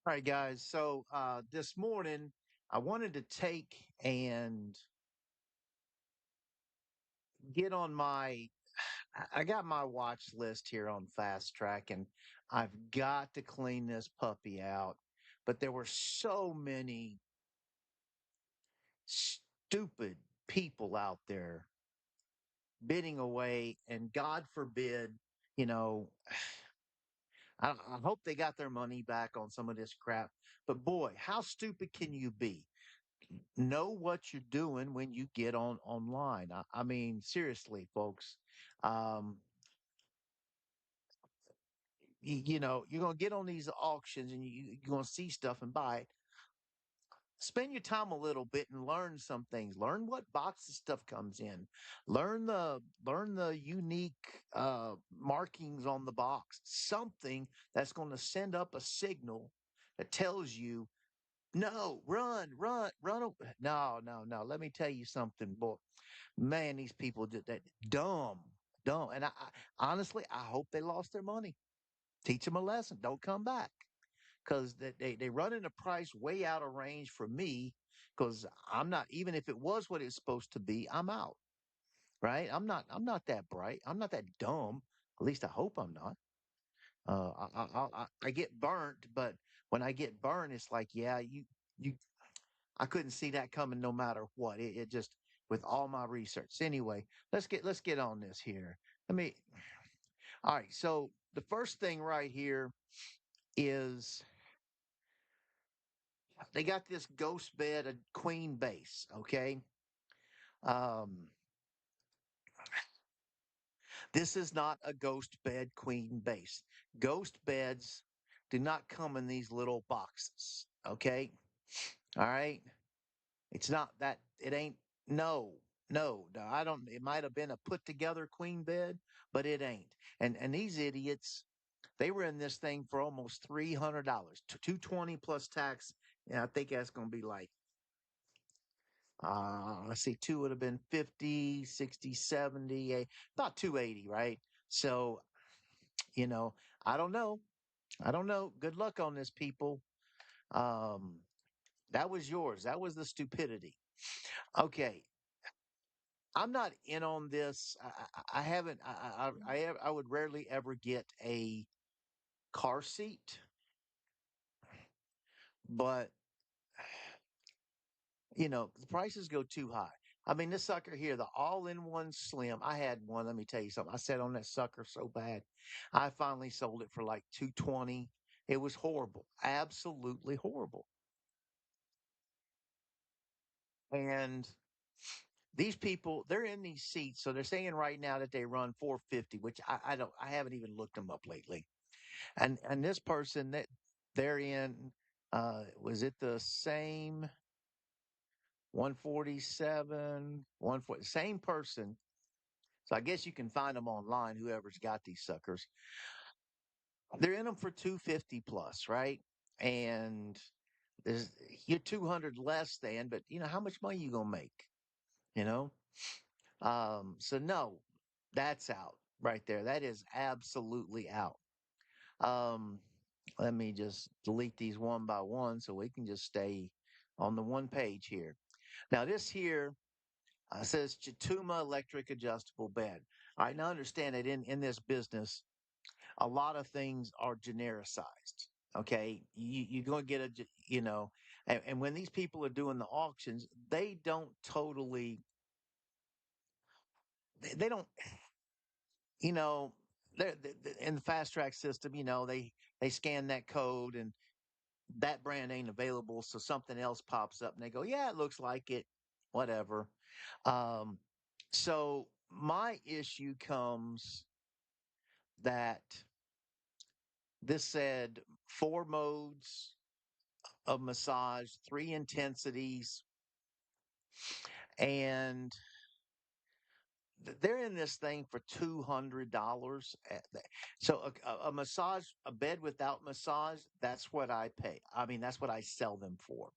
All right, guys. So this morning, I wanted to take and get on my. I got my watch list here on Fast Track, and I've got to clean this puppy out. But there were so many stupid people out there bidding away, and God forbid, you know, I hope they got their money back on some of this crap. But boy, how stupid can you be? Know what you're doing when you get on online. I mean, seriously, folks. Um, you're gonna get on these auctions and you're gonna see stuff and buy it. Spend your time a little bit and learn some things. Learn what boxes stuff comes in. Learn the unique markings on the box. Something that's going to send up a signal that tells you no, run. No, no, no. Let me tell you something, boy. Man, these people did that dumb. And I honestly, I hope they lost their money. Teach them a lesson. Don't come back because they running the price way out of range for me. Because I'm not, even if it was what it's supposed to be, I'm out. Right? I'm not that bright. I'm not that dumb. At least I hope I'm not. I get burnt, but when I get burned, it's like, yeah, you I couldn't see that coming no matter what. It just with all my research. Anyway, let's get on this here. Let me all right, so the first thing right here is they got this ghost bed, a queen base, okay? Um this is not a ghost bed queen base. Ghost beds do not come in these little boxes, okay? All right? It's not that it ain't no, I don't it might have been a put together queen bed, but it ain't. And these idiots, they were in this thing for almost $300, 220 plus tax. And I think that's gonna be like let's see, two would have been 50, 60, 70, about 280, right? So, you know, I don't know. I don't know. Good luck on this, people. Um, that was yours. That was the stupidity. Okay, I'm not in on this. I haven't. I would rarely ever get a car seat, but the prices go too high. I mean, this sucker here, the all-in-one slim. I had one. Let me tell you something. I sat on that sucker so bad, I finally sold it for like 220. It was horrible, absolutely horrible. And these people, they're in these seats, so they're saying right now that they run 450, which I don't. I haven't even looked them up lately. And this person that they're in, was it the same 147, 140, same person? So I guess you can find them online, whoever's got these suckers. They're in them for 250 plus, right? And there's you're 200 less than, but how much money you gonna make? You know? So no, that's out right there. That is absolutely out. Um, Let me just delete these one by one so we can just stay on the one page here. Now, this here says Chatuma electric adjustable bed. All right, now understand that in this business, a lot of things are genericized. Okay, you're going to get and when these people are doing the auctions, they don't totally, they don't, you know, they're in the fast track system. They scan that code and that brand ain't available, so something else pops up and they go, yeah, it looks like it, whatever. um so my issue comes that this said 4 modes of massage, 3 intensities, and they're in this thing for $200. So a massage, a bed without massage, that's what I pay. I mean, that's what I sell them for.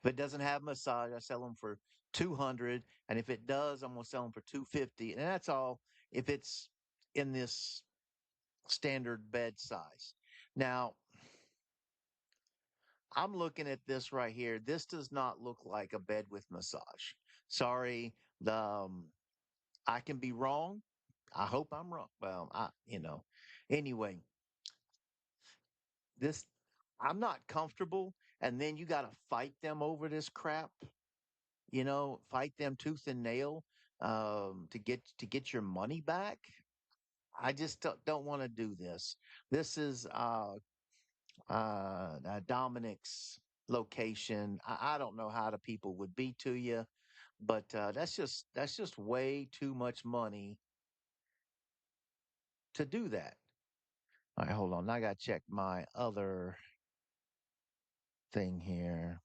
If it doesn't have massage, I sell them for 200, and if it does, I'm gonna sell them for 250, and that's all if it's in this standard bed size. Now, I'm looking at this right here. This does not look like a bed with massage. Sorry, the I can be wrong. I hope I'm wrong. Well, anyway, this I'm not comfortable. And then you got to fight them over this crap. Fight them tooth and nail to get your money back. I just don't want to do this. This is Dominic's location. I don't know how the people would be to you, but that's just way too much money to do that. All right, hold on. I gotta check my other thing here.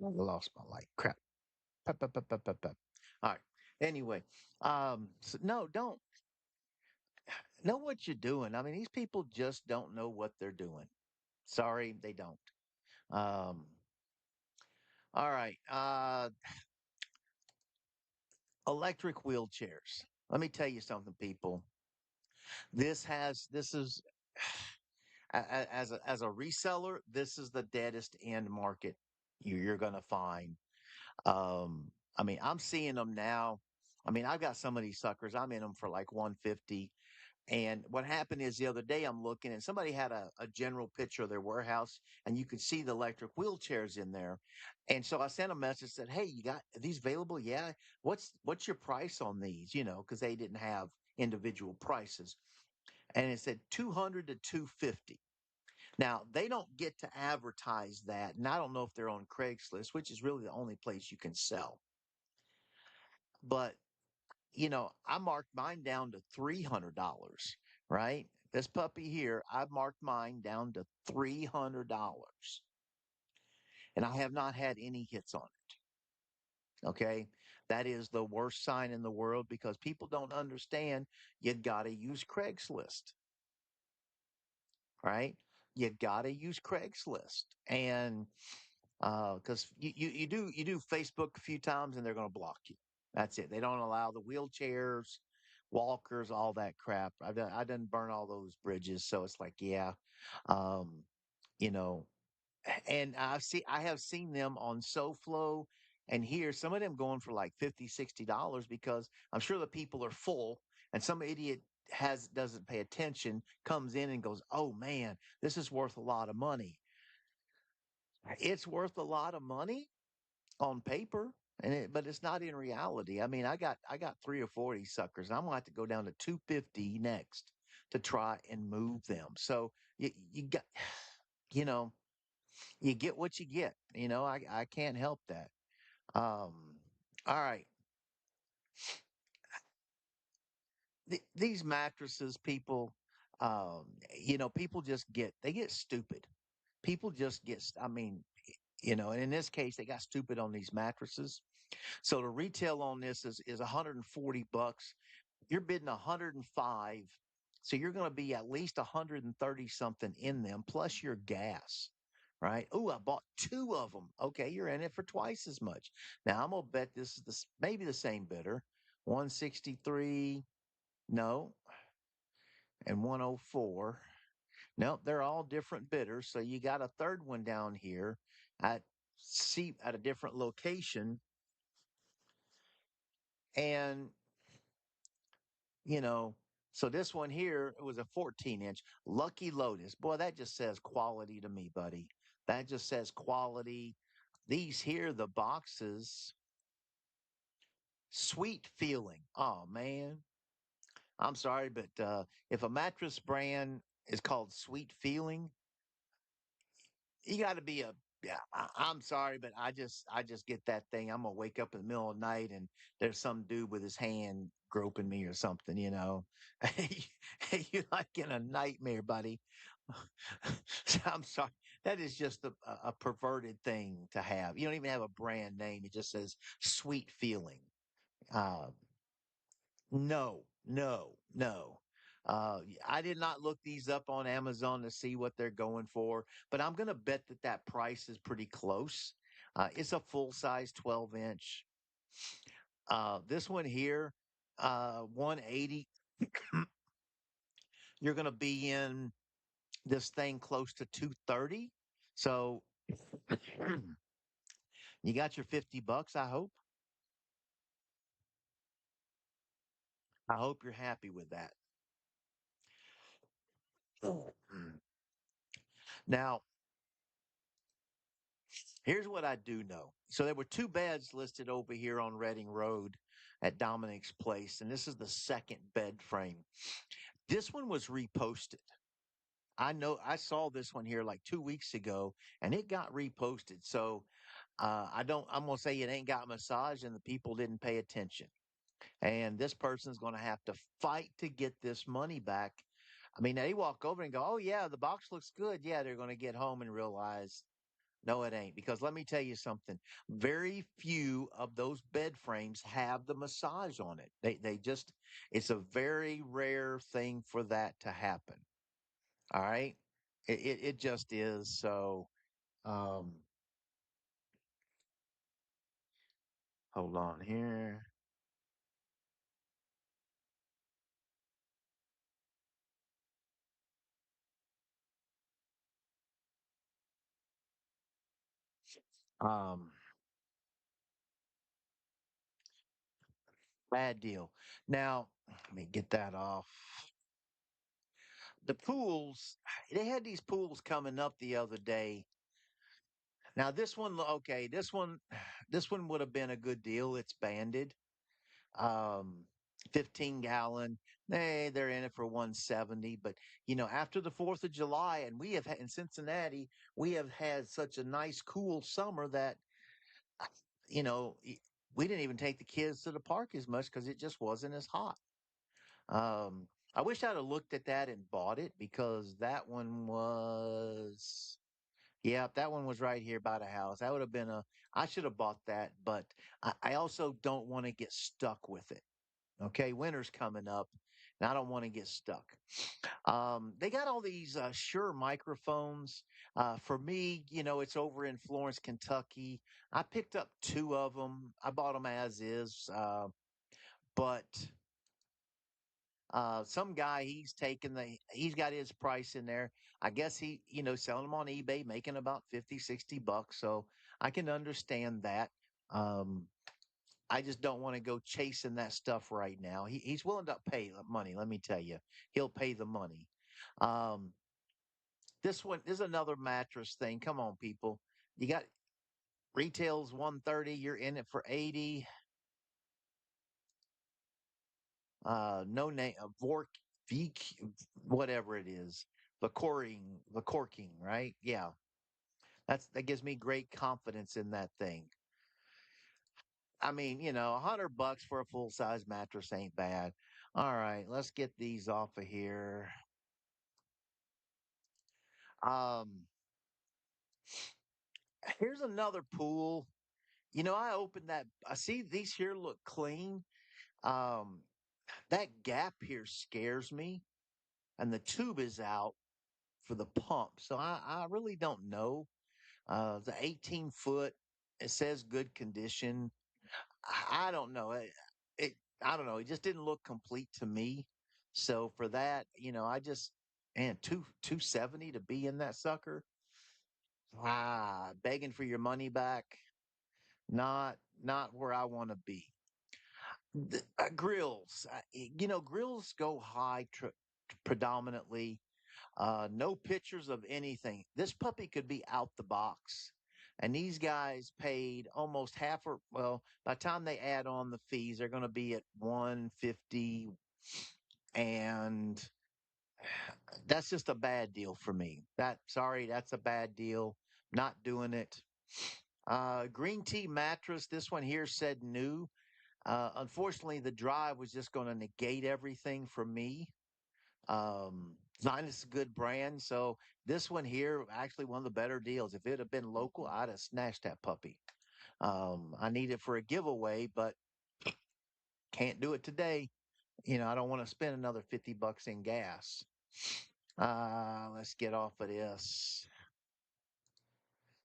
I lost my light. Crap. Pep, pep, pep, pep, pep, pep. All right. Anyway, so no, don't know what you're doing. I mean, these people just don't know what they're doing. Sorry, they don't. Um, all right. Electric wheelchairs. Let me tell you something, people. This is as a reseller, this is the deadest end market you're going to find. I mean, I'm seeing them now. I mean, I've got some of these suckers. I'm in them for like 150. And what happened is the other day I'm looking and somebody had a general picture of their warehouse and you could see the electric wheelchairs in there. And so I sent a message said, "Hey, you got are these available? Yeah. What's your price on these? Because they didn't have individual prices." And it said 200 to 250. Now, they don't get to advertise that. And I don't know if they're on Craigslist, which is really the only place you can sell. But I marked mine down to $300, right? This puppy here, I marked mine down to $300, and I have not had any hits on it. Okay. That is the worst sign in the world because people don't understand you got to use Craigslist, right? You got to use Craigslist. And because you do Facebook a few times and they're going to block you. That's it. They don't allow the wheelchairs, walkers, all that crap. I done burn all those bridges, so it's like yeah, um, you know. And I have seen them on SoFlo, and here some of them going for like 50, $60 because I'm sure the people are full, and some idiot doesn't pay attention, comes in and goes, "Oh man, this is worth a lot of money." It's worth a lot of money on paper, but it's not in reality. I mean, I got 3 or 4 of these suckers, and I'm gonna have to go down to 250 next to try and move them. So you got, you know, you get what you get. I can't help that. All right, these mattresses, people, people just they get stupid. People just get. I mean, and in this case, they got stupid on these mattresses. So the retail on this is $140. You're bidding 105. So you're going to be at least 130 something in them plus your gas. Right? Oh, I bought 2 of them. Okay, you're in it for twice as much. Now I'm gonna bet this is maybe the same bidder. 163, no, and 104. No, they're all different bidders. So you got a third one down here at at a different location. And you know, so this one here, it was a 14-inch Lucky Lotus. Boy, that just says quality to me, buddy. That just says quality. These here, the boxes, sweet feeling. Oh man, I'm sorry, but if a mattress brand is called Sweet Feeling, you got to be a yeah. I'm sorry, but I just get that thing. I'm gonna wake up in the middle of the night and there's some dude with his hand groping me or something. You're like in a nightmare, buddy. So I'm sorry. That is just a perverted thing to have. You don't even have a brand name. It just says Sweet Feeling. Uh, no, no, no. I did not look these up on Amazon to see what they're going for, but I'm going to bet that price is pretty close. It's a full size 12-inch. This one here, 180, you're going to be in this thing close to 230. So you got your 50 bucks, I hope. I hope you're happy with that. Now, here's what I do know. So there were two beds listed over here on Reading Road at Dominic's place, and this is the second bed frame. This one was reposted. I know I saw this one here like 2 weeks ago, and it got reposted. So I'm gonna say it ain't got massage, and the people didn't pay attention. And this person's gonna have to fight to get this money back. I mean, they walk over and go, "Oh yeah, the box looks good." Yeah, they're gonna get home and realize no, it ain't. Because let me tell you something. Very few of those bed frames have the massage on it. They just it's a very rare thing for that to happen. All right. It just is. So um hold on here. Um Bad deal. Now, let me get that off. The pools, they had these pools coming up the other day. Now this one, okay, this one would have been a good deal. It's banded. um 15 gallon. They're in it for 170. But after the 4th of July, and we have had in Cincinnati, we have had such a nice cool summer that you know y- we didn't even take the kids to the park as much because it just wasn't as hot. I wish I'd have looked at that and bought it, because that one was, yeah, that one was right here by the house. That would have been a, I should have bought that. But I also don't want to get stuck with it. Okay, winter's coming up, and I don't want to get stuck. They got all these Shure microphones. For me, it's over in Florence, Kentucky. I picked up two of them. I bought them as is, but some guy, he's got his price in there. I guess selling them on eBay, making about 50, 60 bucks. So I can understand that. Um, I just don't want to go chasing that stuff right now. He's willing to pay the money. Let me tell you, he'll pay the money. Um, this one is another mattress thing. Come on, people. You got retails 130. You're in it for 80. No name, Vork, Vk, whatever it is. The corking, right? Yeah, that gives me great confidence in that thing. I mean, $100 for a full size mattress ain't bad. All right, let's get these off of here. Um, Here's another pool. I opened that. I see these here look clean. Um, that gap here scares me, and the tube is out for the pump. So I really don't know. The 18 foot, it says good condition. I don't know. It I don't know. It just didn't look complete to me. So for that, I just, man, 270 to be in that sucker. Begging for your money back. Not where I want to be. Grills, grills go high predominantly. No pictures of anything. This puppy could be out the box. And these guys paid almost half, or well, by the time they add on the fees, they're going to be at 150. And that's just a bad deal for me. Sorry, that's a bad deal. Not doing it. Green tea mattress. This one here said new. Unfortunately, the drive was just going to negate everything for me. Zion is a good brand. So this one here, actually one of the better deals. If it had been local, I'd have snatched that puppy. I need it for a giveaway, but can't do it today. I don't want to spend another 50 bucks in gas. Let's get off of this.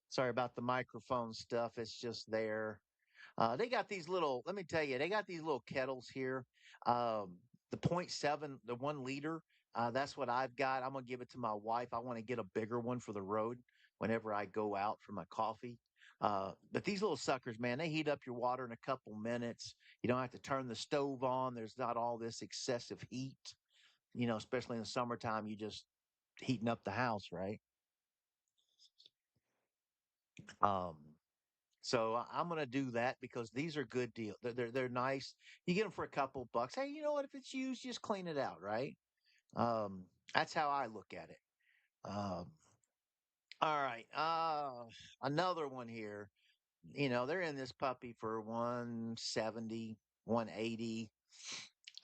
Sorry about the microphone stuff. It's just there. They got these little, let me tell you, they got these little kettles here. Um, the point seven, the 1 liter, that's what I've got. I'm going to give it to my wife. I want to get a bigger one for the road whenever I go out for my coffee. But these little suckers, man, they heat up your water in a couple minutes. You don't have to turn the stove on. There's not all this excessive heat, especially in the summertime. You just heating up the house, right? Um, So I'm going to do that because these are good deals. They're nice. You get them for a couple bucks. Hey, you know what? If it's used, just clean it out, right? Um, that's how I look at it. Um, all right. Another one here. They're in this puppy for 170, 180.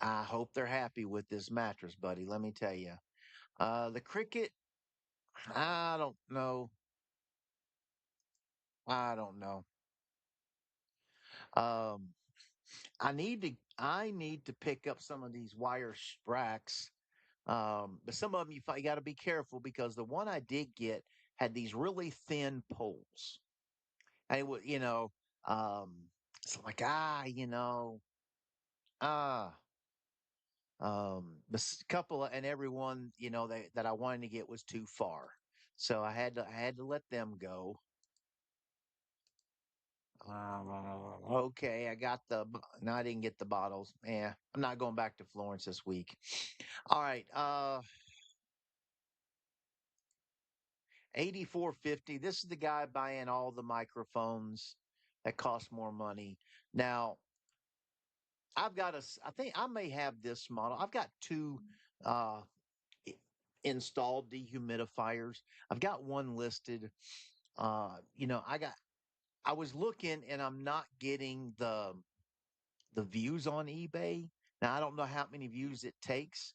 I hope they're happy with this mattress, buddy. Let me tell you. The Cricket, I don't know. I don't know. Um, I need to pick up some of these wire spracks. But some of them you got to be careful because the one I did get had these really thin poles, and it was um, so I'm like ah couple and every one that I wanted to get was too far, so I had to let them go. Okay, I got no, I didn't get the bottles. Yeah, I'm not going back to Florence this week. All right, 8450. This is the guy buying all the microphones that cost more money. Now, I think I may have this model. I've got two uh i- installed dehumidifiers. I've got one listed. I was looking and I'm not getting the views on eBay. Now I don't know how many views it takes.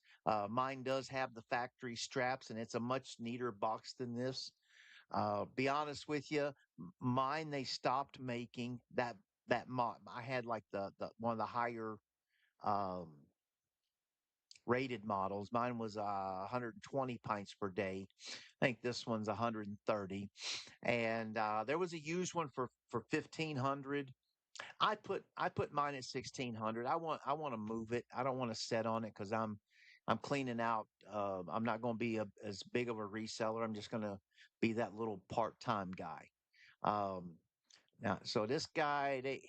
Mine does have the factory straps and it's a much neater box than this. Be honest with you, mine they stopped making that mod. I had like the one of the higher um, rated models. Mine was 120 pints per day. I think this one's 130. And there was a used one for 1500. I put mine at 1600. I want to move it. I don't want to set on it because I'm cleaning out. I'm not going to be as big of a reseller. I'm just going to be that little part time guy. Um, Now, so this guy they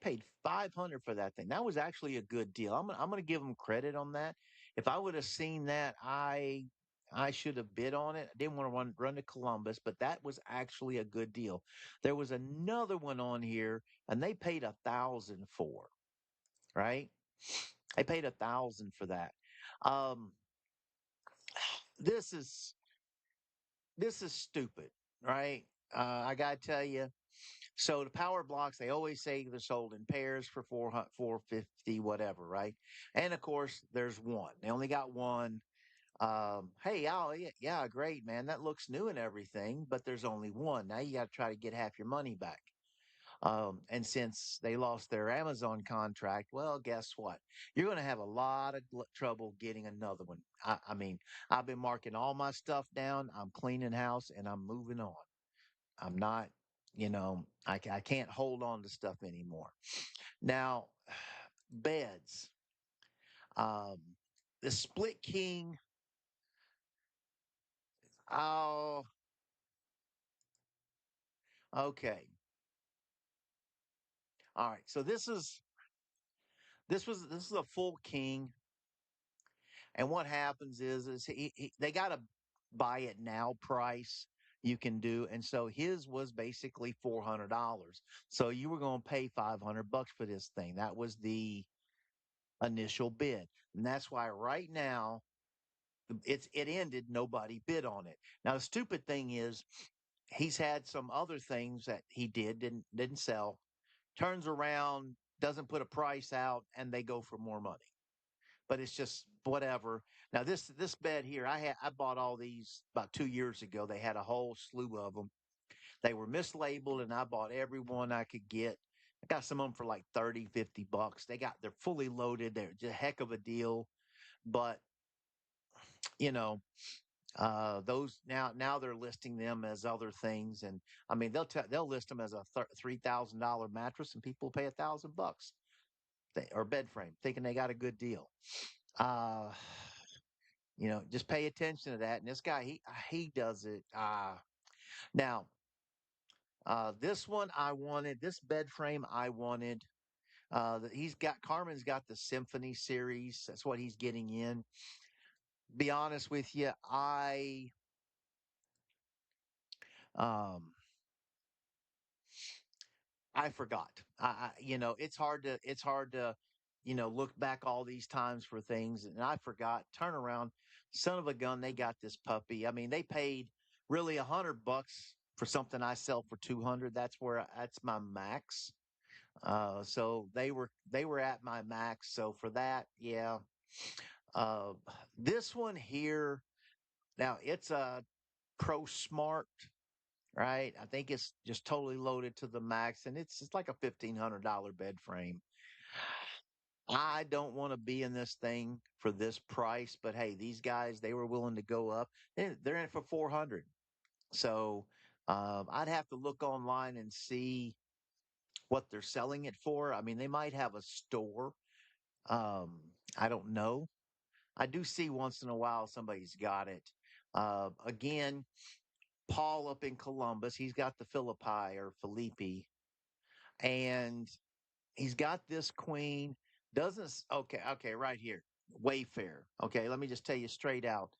paid 500 for that thing. That was actually a good deal. I'm gonna give them credit on that. If I would have seen that, I should have bid on it. I didn't want to run to Columbus, but that was actually a good deal. There was another one on here, and they paid 1,000 for, right? They paid 1,000 for that. Um, this is this is stupid, right? I gotta tell you. So the power blocks, they always say they're sold in pairs for 400, 450, whatever, right? And of course, there's one. They only got one. Hey, oh yeah, yeah, great, man. That looks new and everything, but there's only one. Now you got to try to get half your money back. And since they lost their Amazon contract, well, guess what? You're going to have a lot of trouble getting another one. I mean, I've been marking all my stuff down. I'm cleaning house and I'm moving on. I'm not, I can't hold on to stuff anymore. Now, beds. Um, the split king. Oh, okay. All right. So this is a full king, and what happens is they got to buy it now price you can do, and so his was basically $400. So you were going to pay $500 for this thing. That was the initial bid, and that's why right now it ended. Nobody bid on it. Now the stupid thing is, he's had some other things that he didn't sell. Turns around, doesn't put a price out, and they go for more money. But it's just whatever. Now this bed here, I bought all these about 2 years ago. They had a whole slew of them. They were mislabeled, and I bought every one I could get. I got some of them for like 30, $50. They're fully loaded. They're just a heck of a deal. But you know, Those now they're listing them as other things, and I mean they'll list them as a $3,000 mattress, and people pay $1,000 or bed frame, thinking they got a good deal. Uh, just pay attention to that. And this guy, he does it. Now, this one I wanted. This bed frame I wanted. Carmen's got the Symphony series. That's what he's getting in. Be honest with you, um I forgot. It's hard to look back all these times for things, and I forgot. Turn around, son of a gun! They got this puppy. I mean, they paid really $100 for something I sell for 200. That's my max. So they were at my max. So for that, yeah. Uh, this one here now it's a Pro Smart, right? I think it's just totally loaded to the max, and it's like a $1,500 bed frame. I don't want to be in this thing for this price, but hey, these guys they were willing to go up. They're in it for 400. So I'd have to look online and see what they're selling it for. I mean, they might have a store. Um, I don't know. I do see once in a while somebody's got it. Again, Paul up in Columbus, he's got the Philippi or Felipe, and he's got this queen. Okay, right here. Wayfair. Okay, let me just tell you straight out.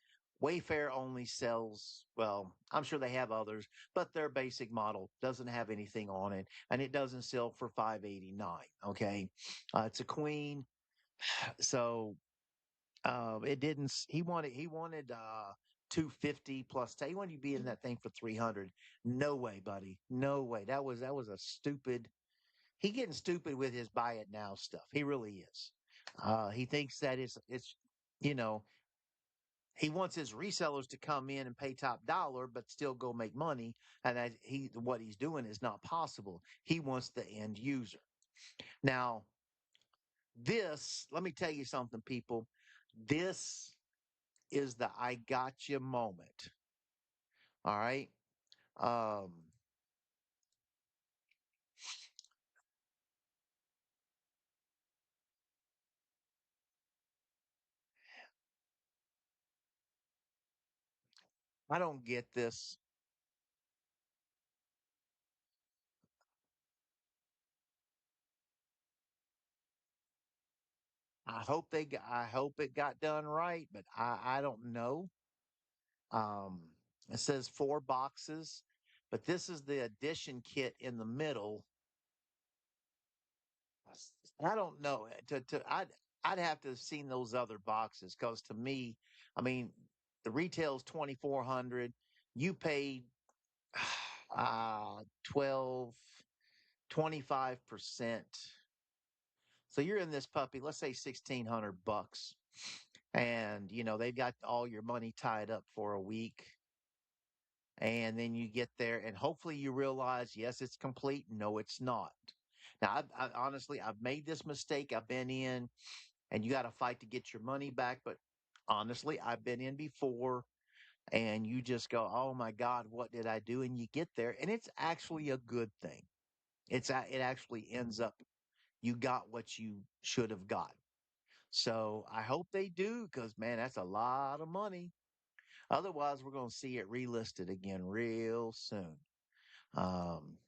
Wayfair only sells, well, I'm sure they have others, but their basic model doesn't have anything on it, and it doesn't sell for 589. Okay. It's a queen. So it didn't. He wanted 250 plus. He wanted to be in that thing for 300. No way, buddy. No way. That was a stupid. He getting stupid with his buy it now stuff. He really is. He thinks that it's you know he wants his resellers to come in and pay top dollar, but still go make money. And that what he's doing is not possible. He wants the end user. Now, let me tell you something, people. This is the I got you moment. All right. Um, I don't get this. I hope it got done right, but I don't know. Um, it says 4 boxes, but this is the addition kit in the middle. I don't know. I'd have to have seen those other boxes because to me, I mean, the retail's 2,400. You paid 12, 25%. So you're in this puppy, let's say $1,600, and they've got all your money tied up for a week, and then you get there, and hopefully you realize, yes, it's complete. No, it's not. Now, honestly, I've made this mistake. I've been in, and you got to fight to get your money back. But honestly, I've been in before, and you just go, "Oh my God, what did I do?" And you get there, and it's actually a good thing. It actually ends up you got what you should have got. So I hope they do because man, that's a lot of money. Otherwise, we're going to see it relisted again real soon. Um,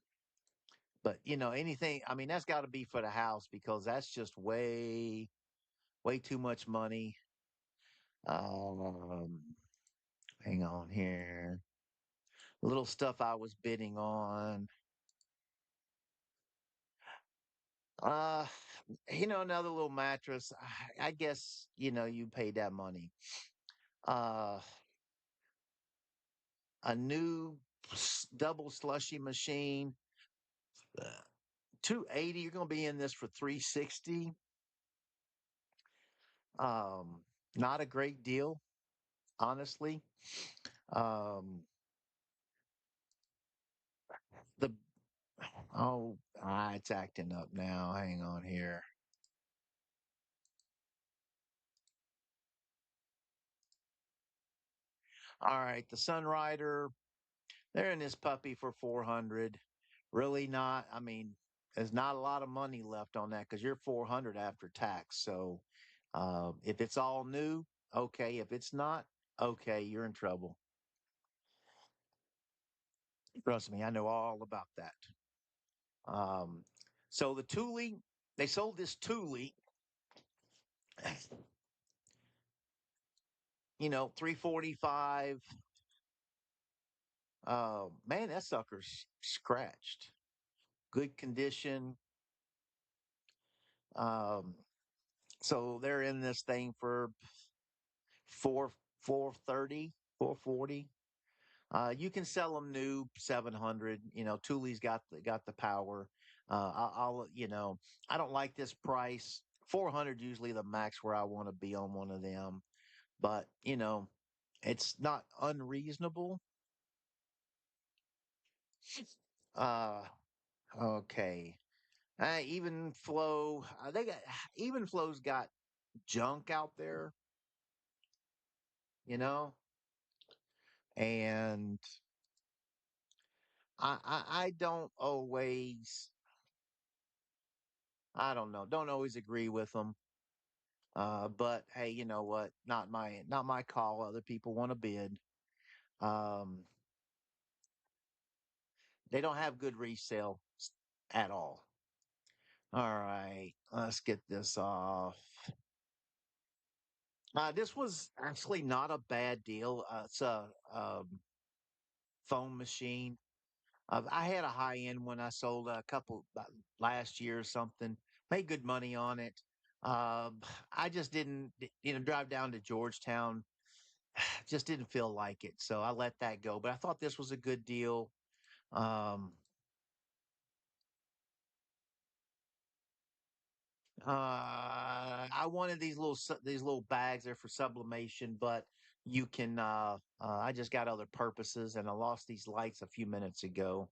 but anything. I mean, that's got to be for the house because that's just way too much money. Um, hang on here. Little stuff I was bidding on. Uh, another little mattress. I guess you paid that money. Uh, a new double slushy machine. 280. You're going to be in this for 360. Um, Not a great deal, honestly. Um, the it's acting up now. Hang on here. All right, the Sunrider, they're in this puppy for 400. Really not. I mean, there's not a lot of money left on that because you're 400 after tax. So if it's all new, okay. If it's not, okay, you're in trouble. Trust me, I know all about that. Um, so the Thule, they sold this Thule, 345. Man, that sucker's scratched. Good condition. Um, so they're in this thing for four 430, 440. You can sell them new 700. Thule's got the power. I don't like this price. 400 usually the max where I want to be on one of them, but it's not unreasonable. Uh, okay. Even flow. They got even flow's got junk out there, you know, and I don't always. I don't know. Don't always agree with them. But hey, you know what? Not my call. Other people want to bid. Um, they don't have good resale at all. All right, let's get this off. This was actually not a bad deal. It's a foam machine. I had a high end one I sold a couple last year or something. Made good money on it. I just didn't, drive down to Georgetown. Just didn't feel like it, so I let that go. But I thought this was a good deal. Um, I wanted these little bags there for sublimation, but you can. I just got other purposes, and I lost these lights a few minutes ago.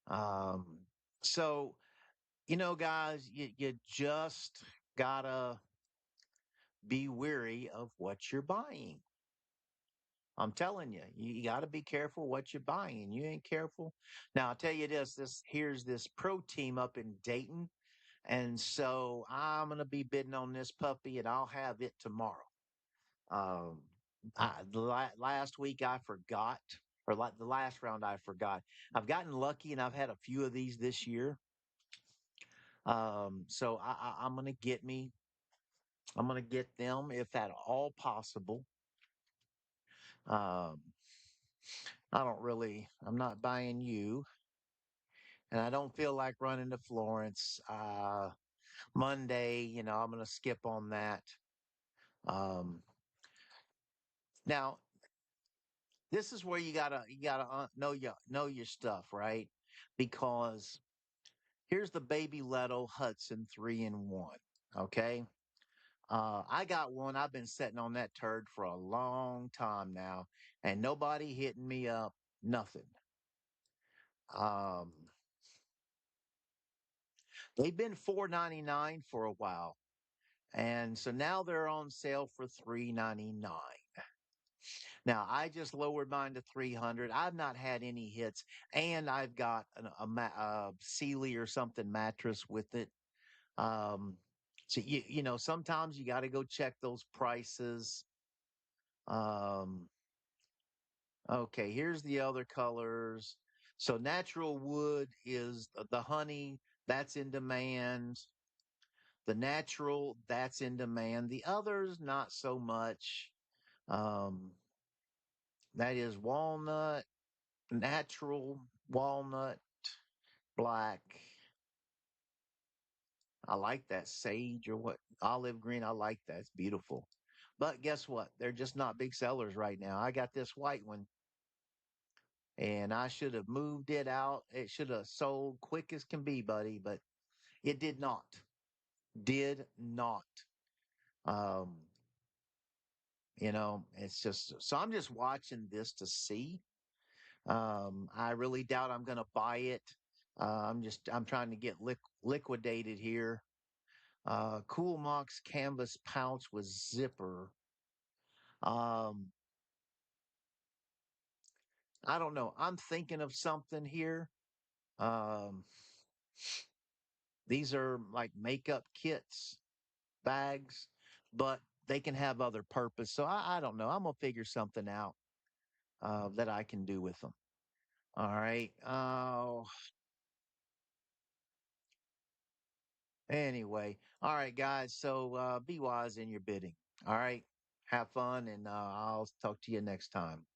Um, so guys, you just gotta be wary of what you're buying. I'm telling you, you got to be careful what you're buying. And you ain't careful. Now, I'll tell you this: here's this pro team up in Dayton, and so I'm gonna be bidding on this puppy, and I'll have it tomorrow. Um, last week I forgot, or like the last round I forgot. I've gotten lucky, and I've had a few of these this year. So I'm gonna get me. I'm gonna get them if at all possible. Um, I don't really. I'm not buying you. And I don't feel like running to Florence. Monday, I'm going to skip on that. Um, now, this is where you gotta know your stuff, right? Because here's the Baby Leto Hudson 3-in-1. Okay, I got one. I've been sitting on that turd for a long time now, and nobody hitting me up. Nothing. Um, they've been 4.99 for a while. And so now they're on sale for 3.99. Now I just lowered mine to 300. I've not had any hits, and I've got a Sealy or something mattress with it. Um, so sometimes you got to go check those prices. Um, okay, here's the other colors. So natural wood is the honey that's in demand. The natural that's in demand. The others not so much. Um, that is walnut, natural walnut, black. I like that sage or what olive green. I like that. It's beautiful. But guess what? They're just not big sellers right now. I got this white one and I should have moved it out. It should have sold quick as can be, buddy, but it did not. Did not. Um, it's just so I'm just watching this to see. I really doubt I'm going to buy it. I'm trying to get liquidated here. Cool Mox canvas pouch with zipper. Um, I don't know. I'm thinking of something here. Um, these are like makeup kits, bags, but they can have other purpose. So I don't know. I'm gonna figure something out that I can do with them. All right. Anyway, all right, guys. So be wise in your bidding. All right. Have fun, and I'll talk to you next time.